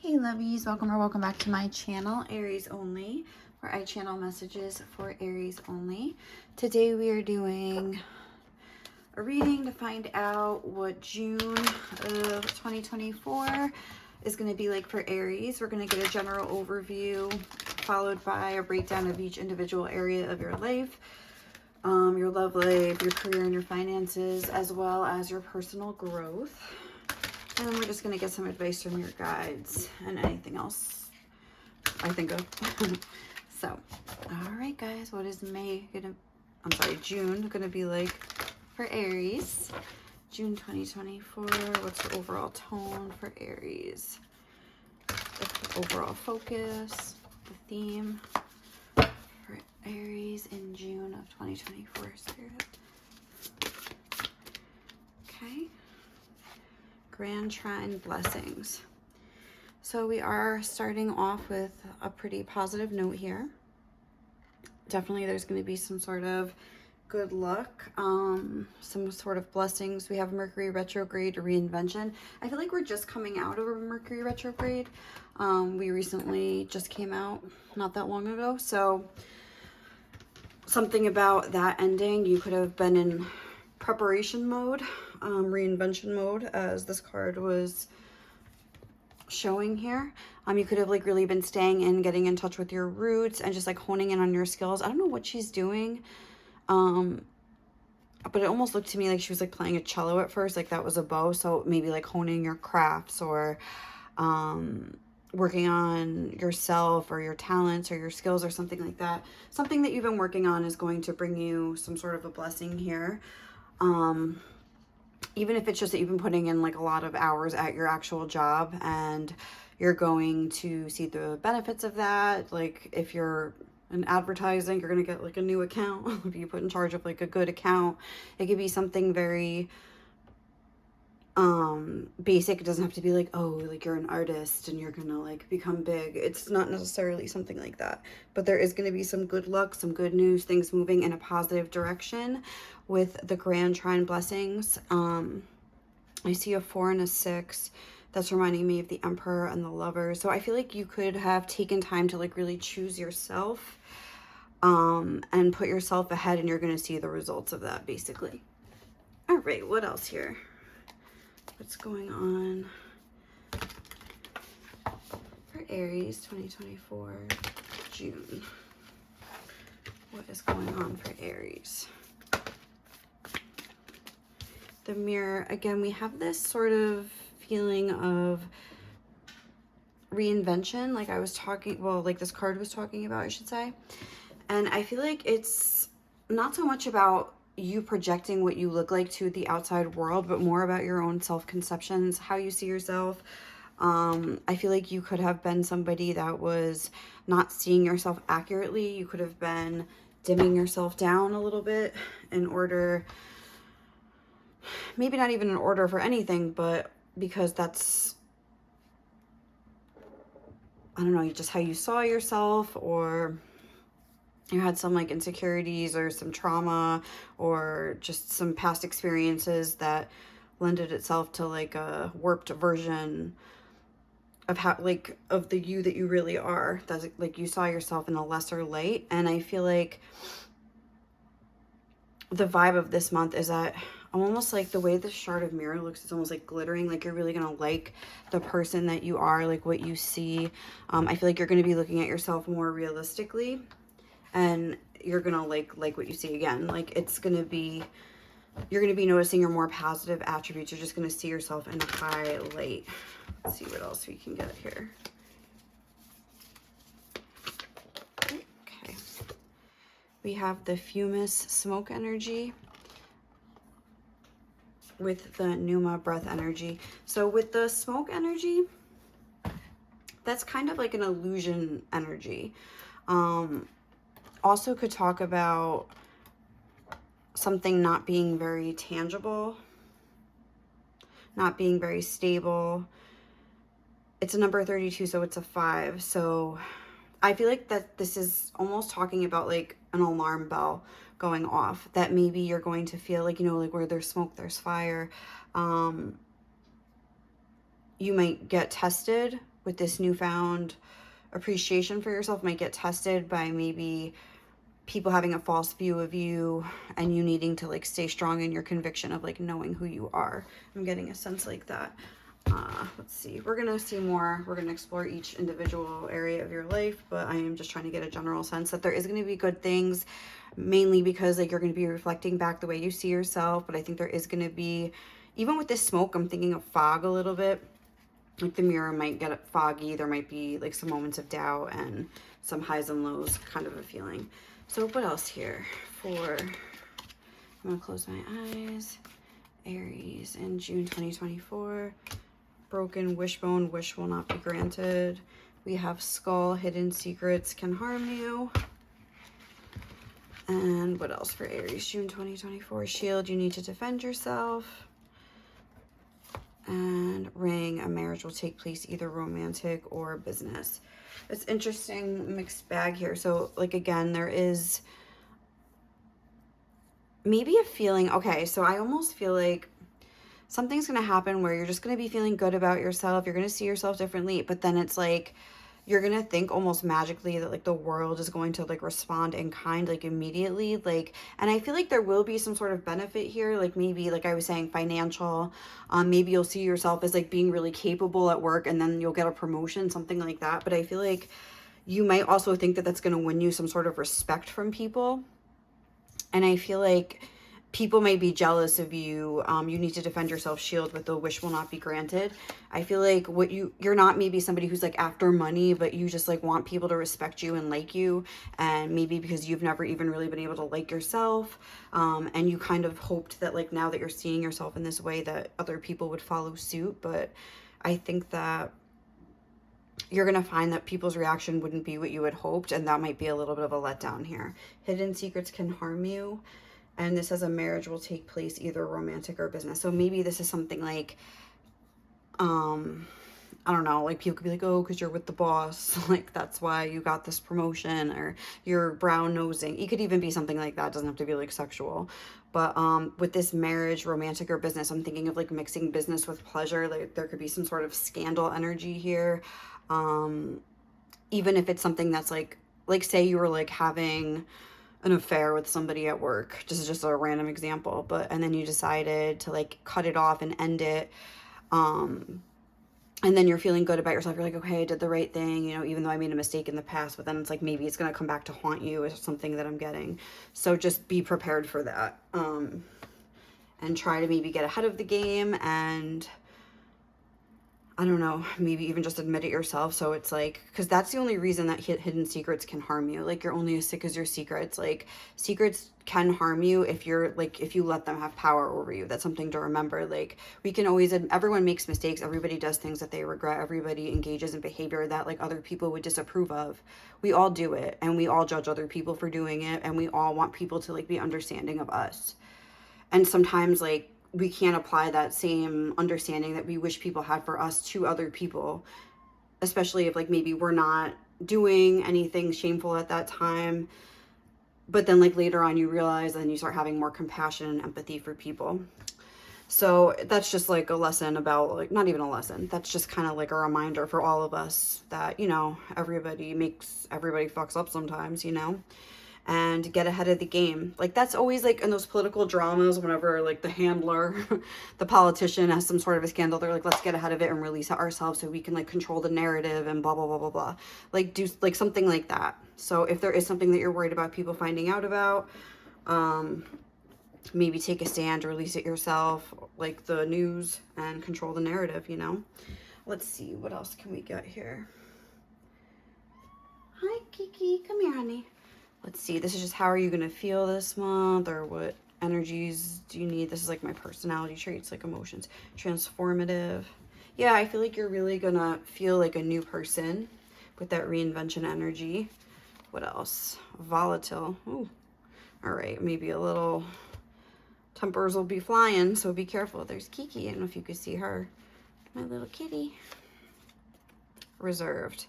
Hey lovies, welcome or welcome back to my channel, Aries Only, where I channel messages for Aries only. Today we are doing a reading to find out what June of 2024 is going to be like for Aries. We're going to get a general overview followed by a breakdown of each individual area of your life, your love life, your career and your finances, as well as your personal growth. And then we're just going to get some advice from your guides and anything else I think of. So, all right, guys, what is June going to be like for Aries? June 2024, what's the overall tone for Aries? The overall focus, the theme for Aries in June of 2024, Spirit. Okay. Grand Trine blessings. So we are starting off with a pretty positive note here. Definitely there's going to be some sort of good luck, some sort of blessings. We have Mercury retrograde, reinvention. I feel like we're just coming out of a Mercury retrograde. We recently just came out not that long ago. So something about that ending, you could have been in preparation mode, reinvention mode, as this card was showing here. You could have like really been staying in, getting in touch with your roots and just like honing in on your skills. I don't know what she's doing, but it almost looked to me like she was like playing a cello at first, like that was a bow. So maybe like honing your crafts or working on yourself or your talents or your skills or something like that. Something that you've been working on is going to bring you some sort of a blessing here. Even if it's just that you've been putting in like a lot of hours at your actual job and you're going to see the benefits of that. Like if you're in advertising, you're going to get like a new account. If you put in charge of like a good account, it could be something very basic. It doesn't have to be like, oh, like you're an artist and you're gonna like become big. It's not necessarily something like that, but there is going to be some good luck, some good news, things moving in a positive direction with the Grand Trine blessings. I see a 4 and a 6. That's reminding me of the Emperor and the Lovers. So I feel like you could have taken time to like really choose yourself, and put yourself ahead, and you're going to see the results of that basically. All right, what else here? What's going on for Aries 2024 June? What is going on for Aries? The Mirror, again, we have this sort of feeling of reinvention, like I was talking, well, like this card was talking about, I should say. And I feel like it's not so much about you projecting what you look like to the outside world, but more about your own self-conceptions, how you see yourself. I feel like you could have been somebody that was not seeing yourself accurately. You could have been dimming yourself down a little bit in order, maybe not even in order for anything, but because that's, I don't know, just how you saw yourself, or you had some like insecurities or some trauma or just some past experiences that lended itself to like a warped version of how, like, of the you that you really are. That's like you saw yourself in a lesser light. And I feel like the vibe of this month is that I'm almost like, the way the Shard of Mirror looks, it's almost like glittering, like you're really gonna like the person that you are, like what you see. I feel like you're gonna be looking at yourself more realistically, and you're gonna like what you see again. Like it's gonna be, you're gonna be noticing your more positive attributes. You're just gonna see yourself in a high light. Let's see what else we can get here. Okay, we have the Fumus smoke energy with the Numa breath energy. So with the smoke energy, that's kind of like an illusion energy. Also could talk about something not being very tangible, not being very stable. It's a number 32, so it's a 5. So I feel like that this is almost talking about like an alarm bell going off, that maybe you're going to feel like, you know, like where there's smoke, there's fire. You might get tested with this newfound appreciation for yourself might get tested by maybe people having a false view of you and you needing to like stay strong in your conviction of like knowing who you are. I'm getting a sense like that. Let's see, we're gonna see more. We're gonna explore each individual area of your life, but I am just trying to get a general sense that there is going to be good things, mainly because like you're going to be reflecting back the way you see yourself. But I think there is going to be, even with this smoke, I'm thinking of fog a little bit. Like the mirror might get foggy. There might be like some moments of doubt and some highs and lows kind of a feeling. So what else here for, I'm gonna close my eyes. Aries in June 2024. Broken wishbone, wish will not be granted. We have skull, hidden secrets can harm you. And what else for Aries, June 2024? Shield, you need to defend yourself. And ring, a marriage will take place, either romantic or business. It's interesting mixed bag here. So like, again, there is maybe a feeling, okay, so I almost feel like something's going to happen where you're just going to be feeling good about yourself. You're going to see yourself differently, but then it's like, you're going to think almost magically that like the world is going to like respond in kind, like immediately. Like, and I feel like there will be some sort of benefit here. Like maybe, like I was saying, financial, maybe you'll see yourself as like being really capable at work and then you'll get a promotion, something like that. But I feel like you might also think that that's going to win you some sort of respect from people. And I feel like people may be jealous of you. You need to defend yourself, shield with the wish will not be granted. I feel like what you're not maybe somebody who's like after money, but you just like want people to respect you and like you. And maybe because you've never even really been able to like yourself. And you kind of hoped that like now that you're seeing yourself in this way that other people would follow suit. But I think that you're going to find that people's reaction wouldn't be what you had hoped. And that might be a little bit of a letdown here. Hidden secrets can harm you. And this says a marriage will take place, either romantic or business. So maybe this is something like, I don't know, like people could be like, oh, because you're with the boss. Like that's why you got this promotion, or you're brown nosing. It could even be something like that. It doesn't have to be like sexual. But with this marriage, romantic or business, I'm thinking of like mixing business with pleasure. Like there could be some sort of scandal energy here. Even if it's something that's like say you were like having an affair with somebody at work, just a random example, but and then you decided to like cut it off and end it, and then you're feeling good about yourself. You're like, okay, I did the right thing, you know, even though I made a mistake in the past. But then it's like maybe it's gonna come back to haunt you or something that I'm getting. So just be prepared for that, and try to maybe get ahead of the game, and I don't know, maybe even just admit it yourself. So it's like, because that's the only reason that hidden secrets can harm you. Like you're only as sick as your secrets. Like secrets can harm you if you're like, if you let them have power over you. That's something to remember. Like we can always, everyone makes mistakes. Everybody does things that they regret. Everybody engages in behavior that like other people would disapprove of. We all do it, and we all judge other people for doing it. And we all want people to like be understanding of us. And sometimes like, we can't apply that same understanding that we wish people had for us to other people, especially if like maybe we're not doing anything shameful at that time. But then like later on you realize, and you start having more compassion and empathy for people. So that's just like a lesson about like, not even a lesson. That's just kind of like a reminder for all of us that, you know, everybody fucks up sometimes, you know. And get ahead of the game. Like that's always like in those political dramas, whenever like the handler, the politician has some sort of a scandal, they're like, let's get ahead of it and release it ourselves so we can like control the narrative and blah, blah, blah, blah, blah. Like do like something like that. So if there is something that you're worried about people finding out about, maybe take a stand, release it yourself, like the news, and control the narrative, you know. Let's see, what else can we get here? Hi, Kiki, come here, honey. Let's see, this is just how are you going to feel this month, or what energies do you need? This is like my personality traits, like emotions. Transformative. Yeah, I feel like you're really going to feel like a new person with that reinvention energy. What else? Volatile. Ooh. All right, maybe a little tempers will be flying, so be careful. There's Kiki. I don't know if you could see her. My little kitty. Reserved.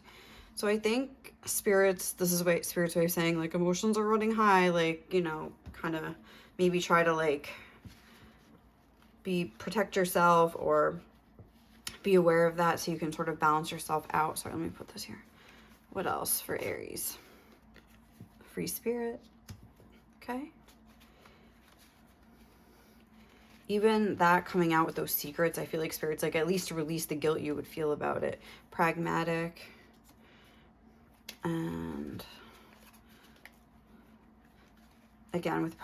So I think spirits, this is what spirits way of saying like emotions are running high, like, you know, kind of maybe try to like protect yourself or be aware of that so you can sort of balance yourself out. Sorry, let me put this here. What else for Aries? Free spirit. Okay. Even that coming out with those secrets, I feel like Spirit's like at least release the guilt you would feel about it. Pragmatic. And again, with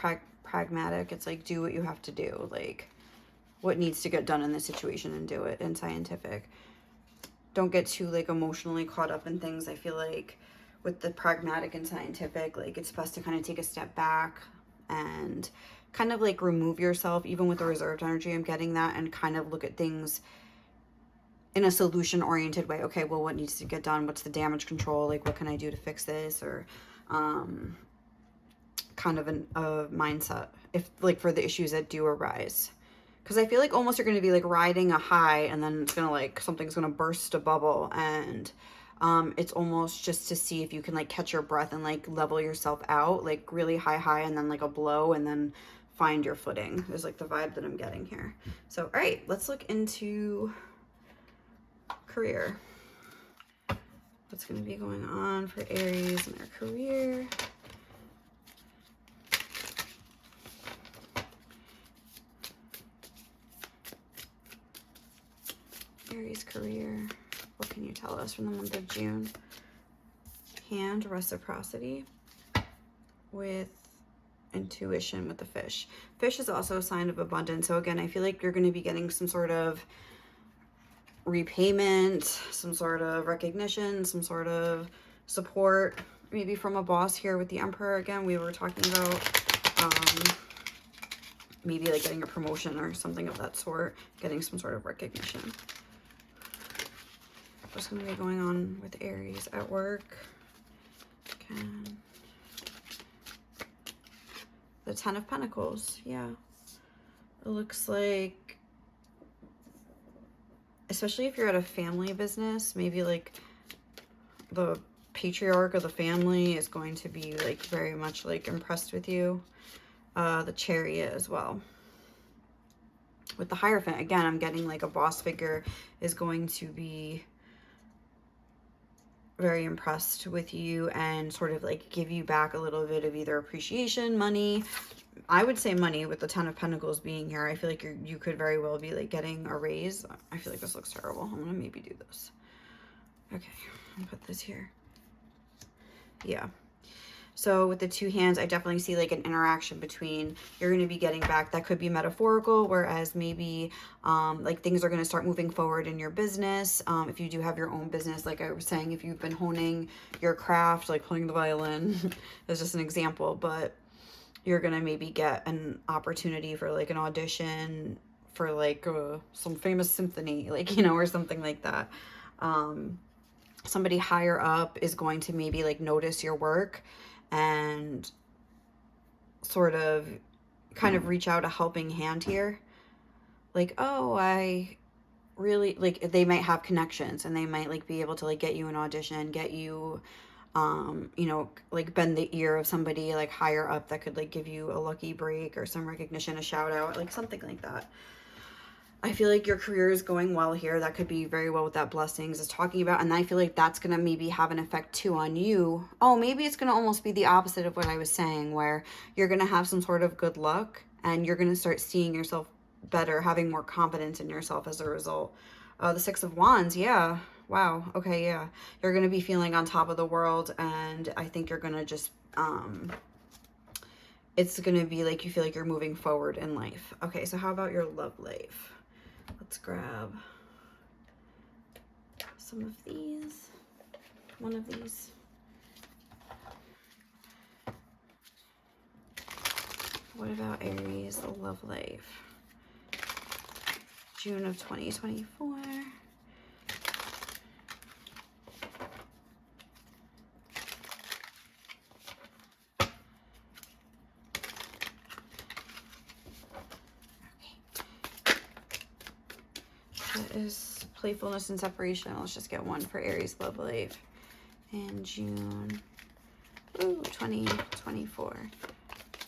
pragmatic, it's like do what you have to do. Like what needs to get done in this situation and do it. And scientific. Don't get too like emotionally caught up in things. I feel like with the pragmatic and scientific, like it's best to kind of take a step back and kind of like remove yourself. Even with the reserved energy, I'm getting that, and kind of look at things in a solution oriented way. Okay, well, what needs to get done? What's the damage control? Like, what can I do to fix this? Or kind of a mindset if like for the issues that do arise. Because I feel like almost you're going to be like riding a high, and then it's going to like, something's going to burst a bubble, and it's almost just to see if you can like catch your breath and like level yourself out, like really high, and then like a blow, and then find your footing is like the vibe that I'm getting here. So, all right, let's look into career. What's going to be going on for Aries in their career? Aries career. What can you tell us from the month of June? Hand, reciprocity with intuition with the fish. Fish is also a sign of abundance. So again, I feel like you're going to be getting some sort of repayment, some sort of recognition, some sort of support, maybe from a boss here with the Emperor. Again, we were talking about maybe like getting a promotion or something of that sort, getting some sort of recognition. What's going to be going on with Aries at work? The Ten of Pentacles. Yeah. It looks like, especially if you're at a family business, maybe like the patriarch of the family is going to be like very much like impressed with you. The Chariot as well. With the Hierophant, again, I'm getting like a boss figure is going to be very impressed with you and sort of like give you back a little bit of either appreciation, money. I would say money with the Ten of Pentacles being here. I feel like you could very well be like getting a raise. I feel like this looks terrible. I'm gonna maybe do this. Okay, I'll put this here. Yeah. So with the two hands, I definitely see like an interaction between, you're going to be getting back. That could be metaphorical, whereas maybe like things are going to start moving forward in your business. If you do have your own business, like I was saying, if you've been honing your craft, like playing the violin is just an example, but you're going to maybe get an opportunity for like an audition for like some famous symphony, like, you know, or something like that. Somebody higher up is going to maybe like notice your work and sort of kind of reach out a helping hand here. Like, oh, I really, like, they might have connections and they might like be able to like get you an audition, get you, you know, like bend the ear of somebody like higher up that could like give you a lucky break or some recognition, a shout out, like something like that. I feel like your career is going well here. That could be very well what that blessings is talking about. And I feel like that's going to maybe have an effect too on you. Oh, maybe it's going to almost be the opposite of what I was saying, where you're going to have some sort of good luck and you're going to start seeing yourself better, having more confidence in yourself as a result. The Six of Wands. Yeah. Wow. Okay. Yeah. You're going to be feeling on top of the world. And I think you're going to just, it's going to be like you feel like you're moving forward in life. Okay. So how about your love life? Let's grab some of these, one of these. What about Aries, the love life? June of 2024. Is playfulness and separation. Let's just get one for Aries love life in June 2024.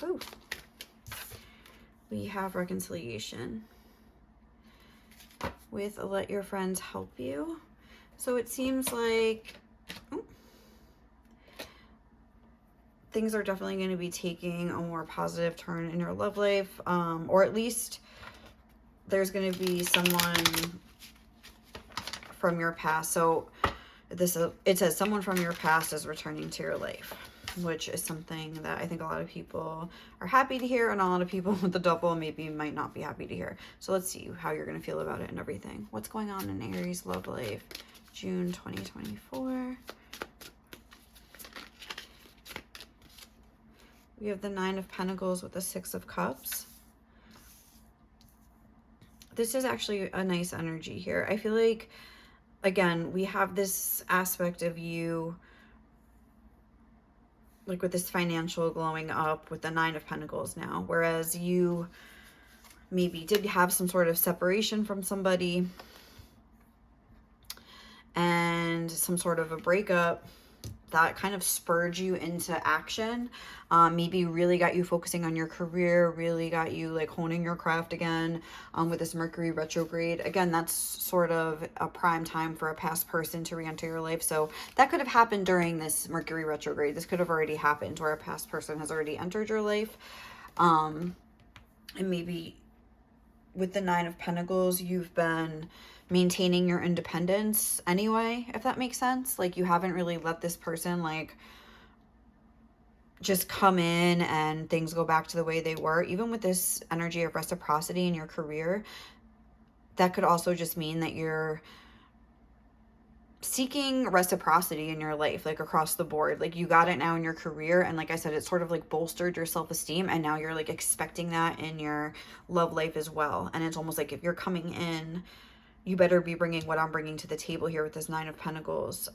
Ooh. We have reconciliation with let your friends help you. So it seems like things are definitely going to be taking a more positive turn in your love life, or at least there's going to be someone from your past. So it says someone from your past is returning to your life, which is something that I think a lot of people are happy to hear, and a lot of people with the double maybe might not be happy to hear. So let's see how you're going to feel about it and everything. What's going on in Aries love life, June 2024? We have the Nine of Pentacles with the Six of Cups. This is actually a nice energy here. I feel like, again, we have this aspect of you, like with this financial glowing up with the Nine of Pentacles now, whereas you maybe did have some sort of separation from somebody and some sort of a breakup that kind of spurred you into action. Maybe really got you focusing on your career, really got you like honing your craft again, with this Mercury retrograde. Again, that's sort of a prime time for a past person to re-enter your life. So that could have happened during this Mercury retrograde. This could have already happened where a past person has already entered your life. And maybe with the Nine of Pentacles, you've been maintaining your independence anyway, if that makes sense. Like, you haven't really let this person like just come in and things go back to the way they were. Even with this energy of reciprocity in your career, that could also just mean that you're seeking reciprocity in your life, like across the board. Like, you got it now in your career, and like I said, it's sort of like bolstered your self-esteem, and now you're like expecting that in your love life as well. And it's almost like if you're coming in, you better be bringing what I'm bringing to the table here with this Nine of Pentacles.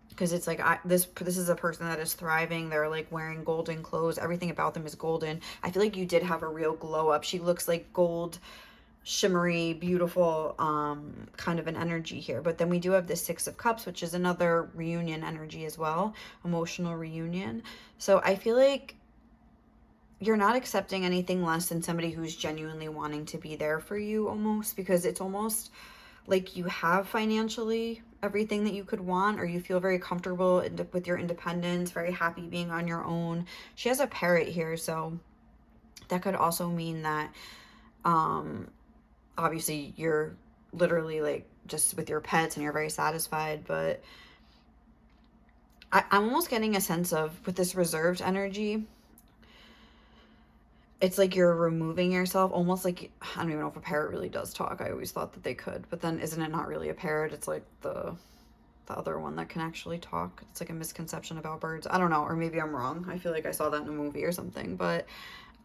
Because it's like, this is a person that is thriving. They're like wearing golden clothes. Everything about them is golden. I feel like you did have a real glow up. She looks like gold, shimmery, beautiful, kind of an energy here. But then we do have the Six of Cups, which is another reunion energy as well, emotional reunion. So I feel like you're not accepting anything less than somebody who's genuinely wanting to be there for you, almost, because it's almost like you have financially everything that you could want, or you feel very comfortable with your independence, very happy being on your own. She has a parrot here, so that could also mean that obviously you're literally like just with your pets and you're very satisfied. But I'm almost getting a sense of, with this reserved energy, it's like you're removing yourself, almost like, I don't even know if a parrot really does talk. I always thought that they could, but then isn't it not really a parrot? It's like the other one that can actually talk. It's like a misconception about birds. I don't know, or maybe I'm wrong. I feel like I saw that in a movie or something, but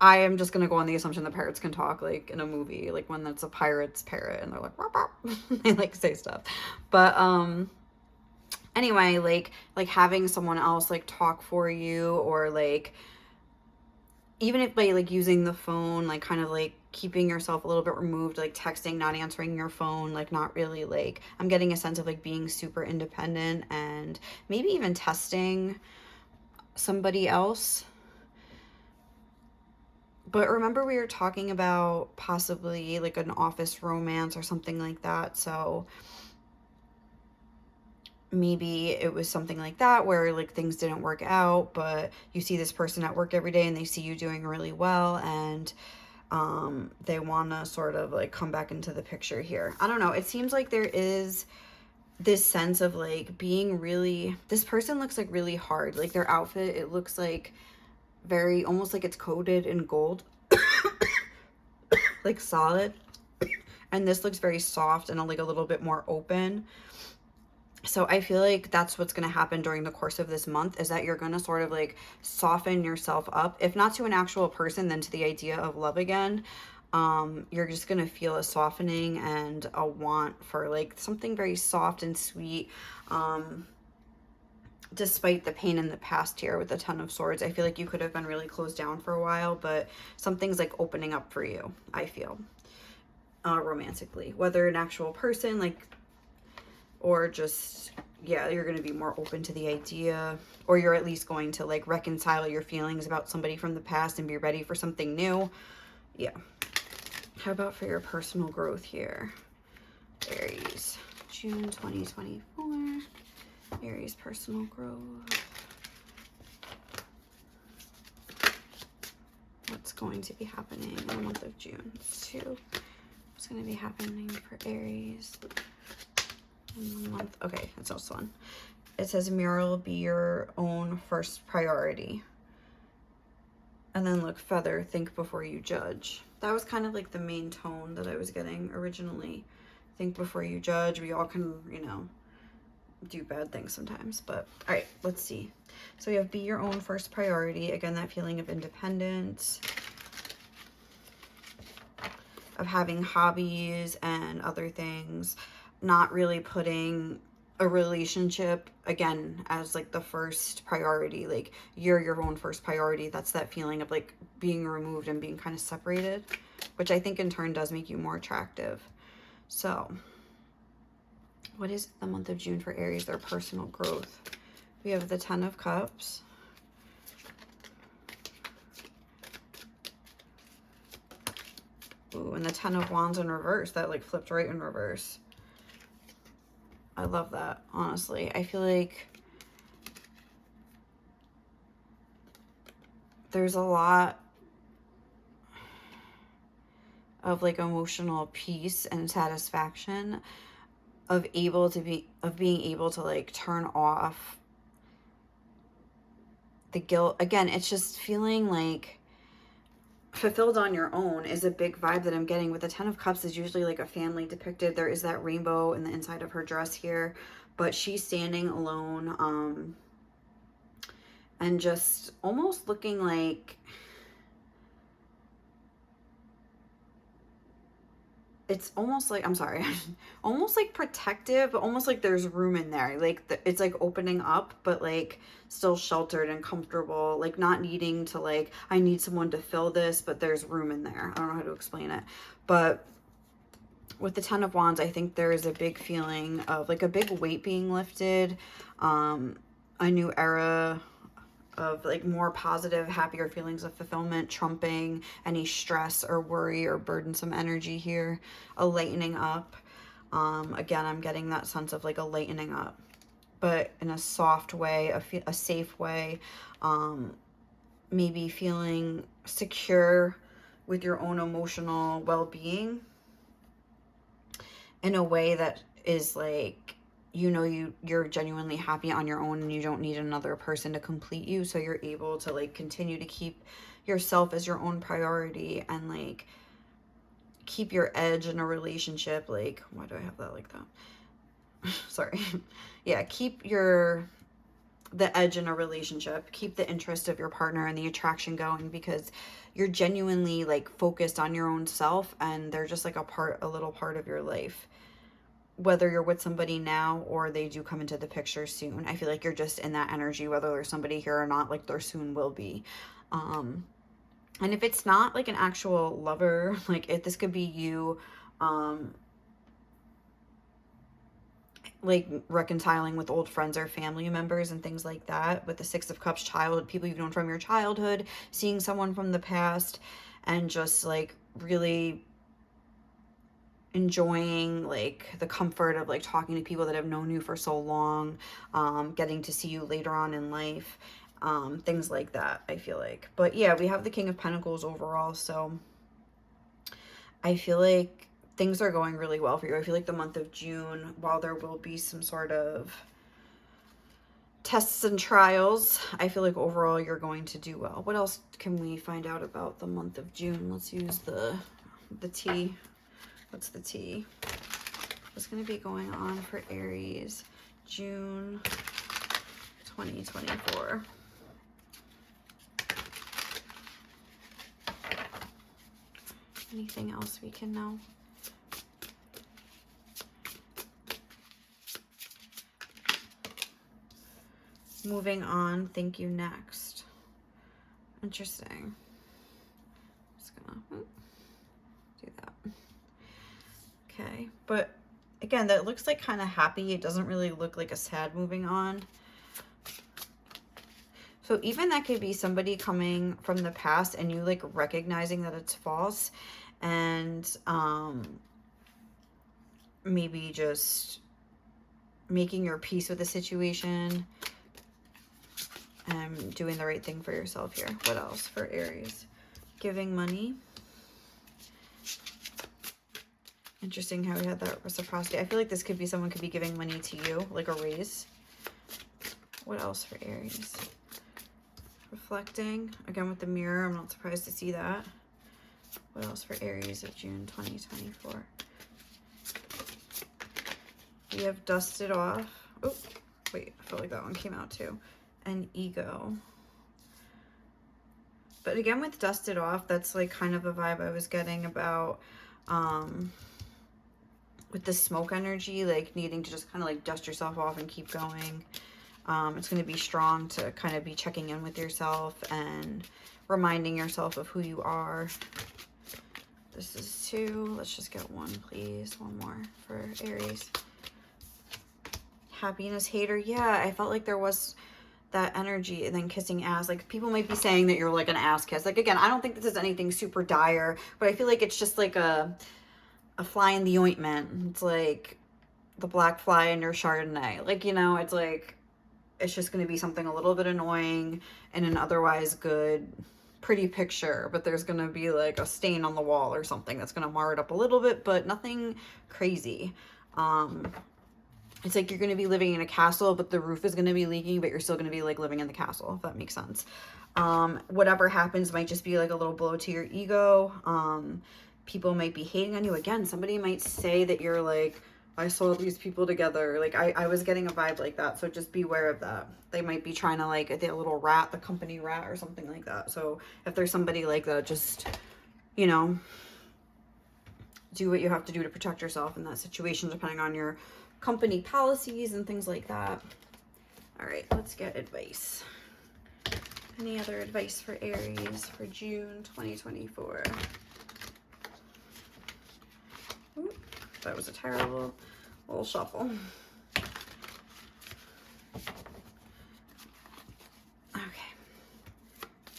I am just going to go on the assumption that parrots can talk, like in a movie, like when that's a pirate's parrot and they're like, wop, wop. They like say stuff. But anyway, like having someone else like talk for you, or like, even if by like using the phone, like kind of like keeping yourself a little bit removed, like texting, not answering your phone, like not really, like, I'm getting a sense of like being super independent, and maybe even testing somebody else. But remember, we were talking about possibly like an office romance or something like that. So maybe it was something like that where like things didn't work out, but you see this person at work every day and they see you doing really well, and they want to sort of like come back into the picture here. I don't know. It seems like there is this sense of like being really, this person looks like really hard. Like their outfit, it looks like very, almost like it's coated in gold, like solid. And this looks very soft and like a little bit more open. So I feel like that's what's going to happen during the course of this month, is that you're going to sort of like soften yourself up, if not to an actual person, then to the idea of love again. You're just going to feel a softening and a want for like something very soft and sweet. Despite the pain in the past here with the Ten of Swords, I feel like you could have been really closed down for a while, but something's like opening up for you, I feel, romantically, whether an actual person, like, or just, yeah, you're going to be more open to the idea, or you're at least going to like reconcile your feelings about somebody from the past and be ready for something new. Yeah. How about for your personal growth here? Aries, June 2024. Aries personal growth. What's going to be happening in the month of June? What's going to be happening for Aries in the month? Okay, that's also one. It says mural be your own first priority. And then look, feather, think before you judge. That was kind of like the main tone that I was getting originally. Think before you judge. We all can, you know, do bad things sometimes. But all right, let's see. So we have be your own first priority. Again, that feeling of independence, of having hobbies and other things, not really putting a relationship again as like the first priority. Like you're your own first priority. That's that feeling of like being removed and being kind of separated, which I think in turn does make you more attractive. So what is the month of June for Aries? Their personal growth. We have the 10 of Cups. Ooh, and the 10 of Wands in reverse. That like flipped right in reverse. I love that, honestly. I feel like there's a lot of like emotional peace and satisfaction of being able to like turn off the guilt. Again, it's just feeling like fulfilled on your own is a big vibe that I'm getting with the 10 of Cups. Is usually like a family depicted. There is that rainbow in the inside of her dress here, but she's standing alone, and just almost looking like it's almost like, I'm sorry, almost like protective, but almost like there's room in there. Like it's like opening up, but like still sheltered and comfortable, like not needing to like, I need someone to fill this, but there's room in there. I don't know how to explain it. But with the 10 of Wands, I think there is a big feeling of like a big weight being lifted, a new era of like more positive, happier feelings of fulfillment, trumping any stress or worry or burdensome energy here, a lightening up. Again, I'm getting that sense of like a lightening up, but in a soft way, a safe way, maybe feeling secure with your own emotional well-being in a way that is like, you know, you're genuinely happy on your own and you don't need another person to complete you. So you're able to like continue to keep yourself as your own priority and like keep your edge in a relationship. Like, why do I have that like that? Sorry. Yeah, keep the edge in a relationship, keep the interest of your partner and the attraction going, because you're genuinely like focused on your own self and they're just like a little part of your life. Whether you're with somebody now or they do come into the picture soon, I feel like you're just in that energy, whether there's somebody here or not, like there soon will be. And if it's not like an actual lover, like this could be you, like reconciling with old friends or family members and things like that. With the 6 of Cups, people you've known from your childhood, seeing someone from the past, and just like really enjoying like the comfort of like talking to people that have known you for so long, getting to see you later on in life, things like that, I feel like. But yeah, we have the King of Pentacles overall, so I feel like things are going really well for you. I feel like the month of June, while there will be some sort of tests and trials, I feel like overall you're going to do well. What else can we find out about the month of June? Let's use the T. What's the T? What's going to be going on for Aries, June 2024? Anything else we can know? Moving on, thank you next. Interesting. Just gonna do that. Okay, but again, that looks like kind of happy. It doesn't really look like a sad moving on. So even that could be somebody coming from the past and you like recognizing that it's false, and maybe just making your peace with the situation and doing the right thing for yourself here. What else for Aries? Giving money. Interesting how we had that reciprocity. I feel like this could be someone could be giving money to you, like a raise. What else for Aries? Reflecting. Again with the mirror. I'm not surprised to see that. What else for Aries of June 2024? We have dusted off. Oh, wait. I felt like that one came out too. And ego. But again with dusted off, that's like kind of a vibe I was getting about with the smoke energy, like needing to just kind of like dust yourself off and keep going. It's going to be strong to kind of be checking in with yourself and reminding yourself of who you are. This is 2. Let's just get 1, please. 1 more for Aries. Happiness hater. Yeah, I felt like there was that energy. And then kissing ass. Like, people might be saying that you're like an ass kiss. Like, again, I don't think this is anything super dire, but I feel like it's just like a fly in the ointment. It's like the black fly in your Chardonnay. Like, you know, it's like, it's just going to be something a little bit annoying in an otherwise good, pretty picture, but there's going to be like a stain on the wall or something that's going to mar it up a little bit, but nothing crazy. It's like you're going to be living in a castle, but the roof is going to be leaking, but you're still going to be like living in the castle, if that makes sense. Whatever happens might just be like a little blow to your ego. People might be hating on you. Again, somebody might say that you're like, I saw these people together. Like, I was getting a vibe like that. So just beware of that. They might be trying to like, the little rat, the company rat or something like that. So if there's somebody like that, just, you know, do what you have to do to protect yourself in that situation, depending on your company policies and things like that. All right, let's get advice. Any other advice for Aries for June 2024? Ooh, that was a terrible little shuffle. Okay.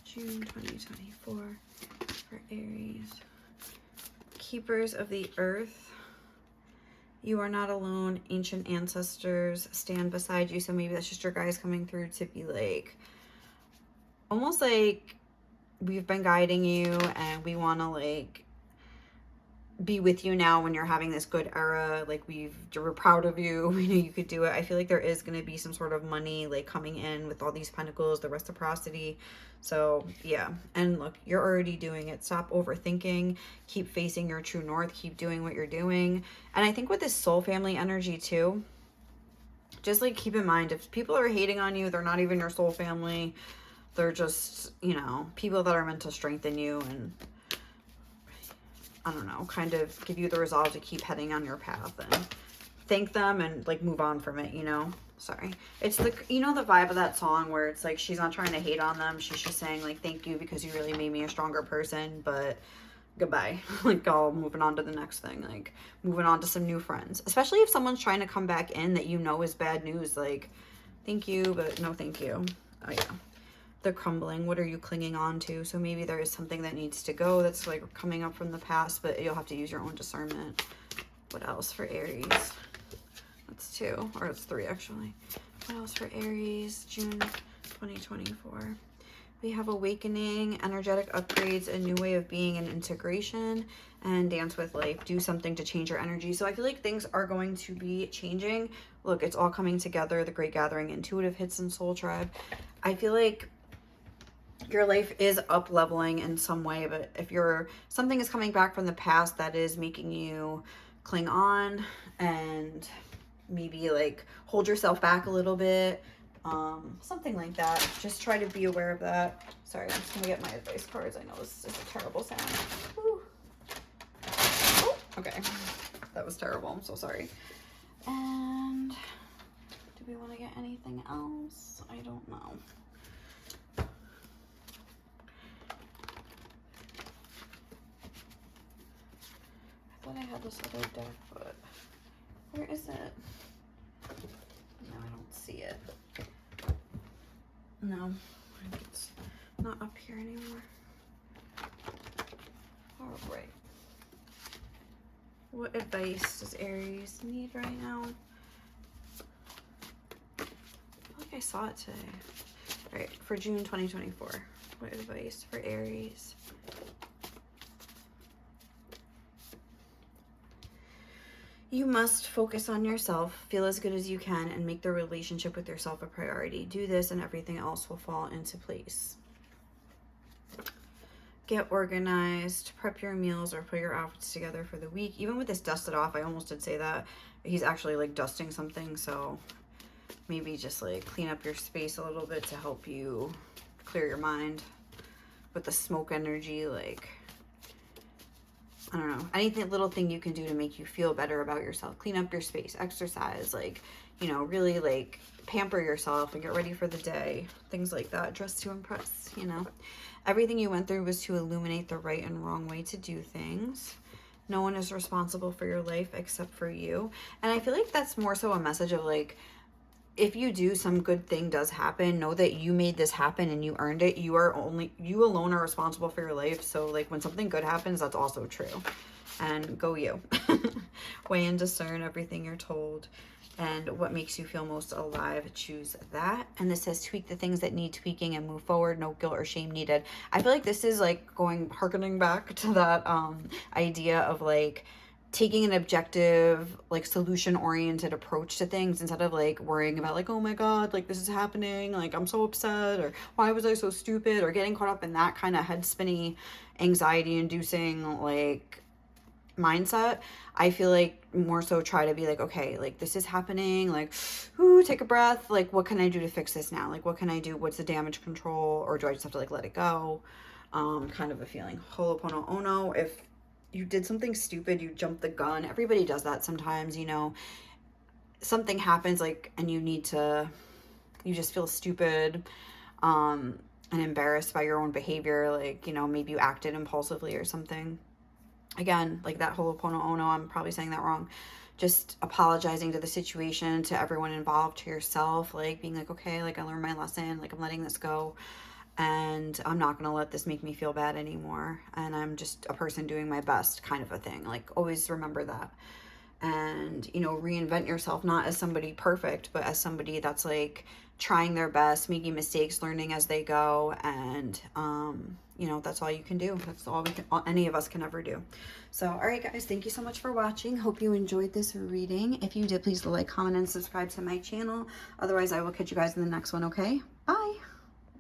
June 2024 for Aries. Keepers of the earth. You are not alone. Ancient ancestors stand beside you. So maybe that's just your guys coming through to be like, almost like we've been guiding you and we want to like be with you now when you're having this good era. Like, we're proud of you. We know you could do it. I feel like there is going to be some sort of money like coming in with all these pentacles, the reciprocity. So yeah. And look, you're already doing it. Stop overthinking. Keep facing your true north. Keep doing what you're doing. And I think with this soul family energy too, just like keep in mind, if people are hating on you, they're not even your soul family. They're just, you know, people that are meant to strengthen you and, I don't know, kind of give you the resolve to keep heading on your path and thank them and like move on from it, you know? Sorry. It's the, you know, the vibe of that song where it's like, she's not trying to hate on them. She's just saying like, thank you because you really made me a stronger person, but goodbye. Like, all moving on to the next thing, like moving on to some new friends, especially if someone's trying to come back in that you know is bad news. Like, thank you, but no thank you. Oh yeah. They're crumbling. What are you clinging on to? So maybe there is something that needs to go that's like coming up from the past, but you'll have to use your own discernment. What else for Aries? That's 2, or it's 3 actually. What else for Aries, June 2024? We have awakening, energetic upgrades, a new way of being, and integration, and dance with life. Do something to change your energy. So I feel like things are going to be changing. Look, it's all coming together. The Great Gathering, intuitive hits, and soul tribe. I feel like your life is up leveling in some way, but if something is coming back from the past that is making you cling on and maybe like hold yourself back a little bit, something like that, just try to be aware of that. Sorry, I'm just gonna get my advice cards. I know this is a terrible sound. Woo. Oh, okay, that was terrible. I'm so sorry. And do we want to get anything else? I don't know. I thought I had this other deck, but where is it? No, I don't see it. No, it's not up here anymore. All right. What advice does Aries need right now? I feel like I saw it today. All right, for June 2024. What advice for Aries? You must focus on yourself, feel as good as you can, and make the relationship with yourself a priority. Do this and everything else will fall into place. Get organized, prep your meals, or put your outfits together for the week. Even with this dusted off, I almost did say that. He's actually like dusting something, so maybe just like clean up your space a little bit to help you clear your mind. With the smoke energy, like, I don't know, anything, little thing you can do to make you feel better about yourself. Clean up your space, exercise, like, you know, really like pamper yourself and get ready for the day. Things like that. Dress to impress, you know. Everything you went through was to illuminate the right and wrong way to do things. No one is responsible for your life except for you. And I feel like that's more so a message of like, if you do, some good thing does happen, know that you made this happen and you earned it. You alone are responsible for your life. So like when something good happens, that's also true. And go you. Weigh and discern everything you're told and what makes you feel most alive. Choose that. And this says tweak the things that need tweaking and move forward. No guilt or shame needed. I feel like this is like harkening back to that idea of like taking an objective, like solution-oriented approach to things instead of like worrying about like, oh my God, like this is happening, like I'm so upset, or why was I so stupid, or getting caught up in that kind of head spinny, anxiety-inducing like mindset. I feel like more so try to be like, okay, like this is happening, like, ooh, take a breath, like what can I do to fix this now? Like what can I do? What's the damage control? Or do I just have to like let it go? Kind of a feeling. Ho'oponopono, if you did something stupid, you jumped the gun. Everybody does that sometimes, you know. Something happens like, and you just feel stupid and embarrassed by your own behavior. Like, you know, maybe you acted impulsively or something. Again, like that Ho'oponopono, I'm probably saying that wrong. Just apologizing to the situation, to everyone involved, to yourself, like being like, okay, like I learned my lesson, like I'm letting this go. And I'm not going to let this make me feel bad anymore. And I'm just a person doing my best, kind of a thing. Like, always remember that. And, you know, reinvent yourself, not as somebody perfect, but as somebody that's like trying their best, making mistakes, learning as they go. And, you know, that's all you can do. That's all any of us can ever do. So, all right, guys, thank you so much for watching. Hope you enjoyed this reading. If you did, please like, comment, and subscribe to my channel. Otherwise, I will catch you guys in the next one, okay? Bye.